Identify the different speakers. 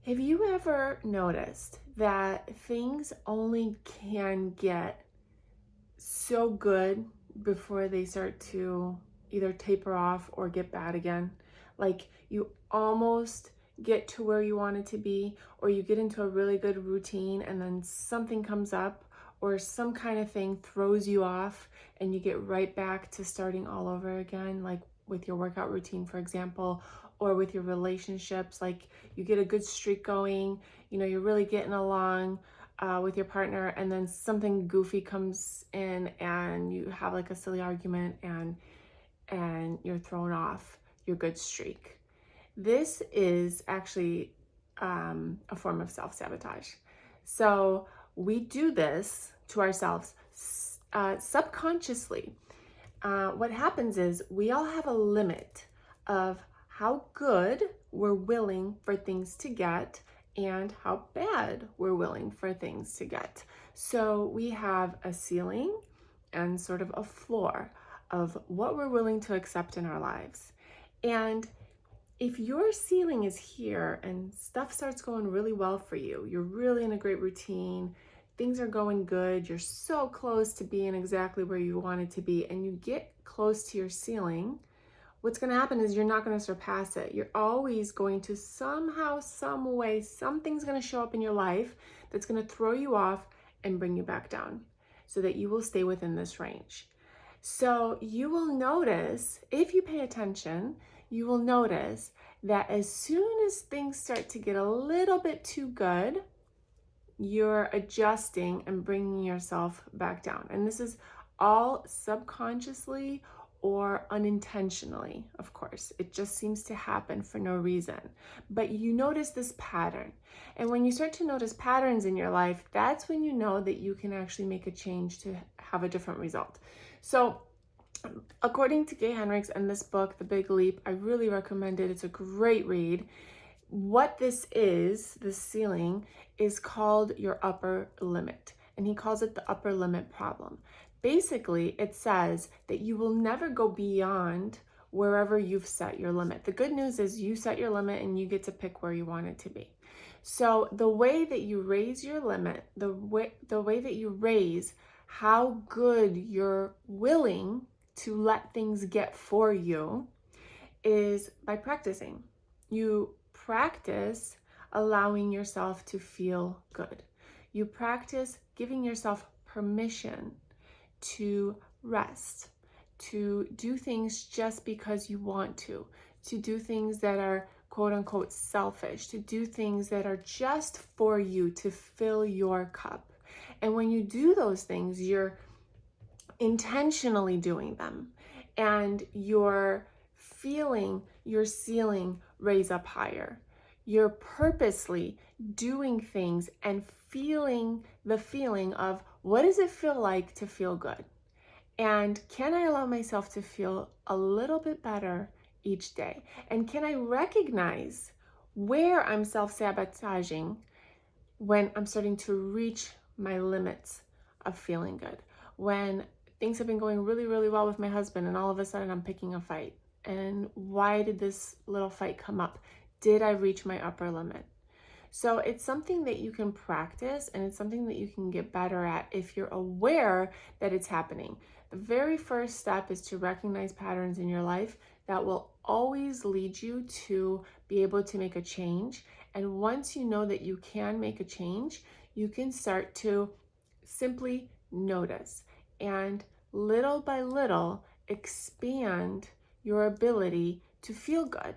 Speaker 1: Have you ever noticed that things only can get so good before they start to either taper off or get bad again? Like you almost get to where you want it to be, or you get into a really good routine and then something comes up or some kind of thing throws you off and you get right back to starting all over again, like with your workout routine, for example, or with your relationships. Like you get a good streak going, you're really getting along with your partner, and then something goofy comes in and you have like a silly argument and you're thrown off your good streak. This is actually a form of self-sabotage. So we do this to ourselves subconsciously. What happens is we all have a limit of how good we're willing for things to get and how bad we're willing for things to get. So we have a ceiling and sort of a floor of what we're willing to accept in our lives. And if your ceiling is here and stuff starts going really well for you, you're really in a great routine, things are going good, you're so close to being exactly where you want it to be, and you get close to your ceiling, what's going to happen is you're not going to surpass it. You're always going to somehow, some way, something's going to show up in your life that's going to throw you off and bring you back down so that you will stay within this range. So you will notice, if you pay attention, you will notice that as soon as things start to get a little bit too good, you're adjusting and bringing yourself back down. And this is all subconsciously or unintentionally, of course. It just seems to happen for no reason. But you notice this pattern. And when you start to notice patterns in your life, that's when you know that you can actually make a change to have a different result. So according to Gay Henricks and this book, The Big Leap, I really recommend it. It's a great read. What this ceiling, is called your upper limit. And he calls it the upper limit problem. Basically, it says that you will never go beyond wherever you've set your limit. The good news is you set your limit and you get to pick where you want it to be. So the way that you raise your limit, the way that you raise how good you're willing to let things get for you, is by practicing. You practice allowing yourself to feel good. You practice giving yourself permission to rest, to do things just because you want to do things that are quote unquote selfish, to do things that are just for you, to fill your cup. And when you do those things, you're intentionally doing them and you're feeling your ceiling raise up higher. You're purposely doing things and feeling the feeling of, what does it feel like to feel good? And can I allow myself to feel a little bit better each day? And can I recognize where I'm self-sabotaging when I'm starting to reach my limits of feeling good? When things have been going really, really well with my husband and all of a sudden I'm picking a fight. And why did this little fight come up? Did I reach my upper limit? So it's something that you can practice, and it's something that you can get better at if you're aware that it's happening. The very first step is to recognize patterns in your life that will always lead you to be able to make a change. And once you know that you can make a change, you can start to simply notice and little by little expand your ability to feel good.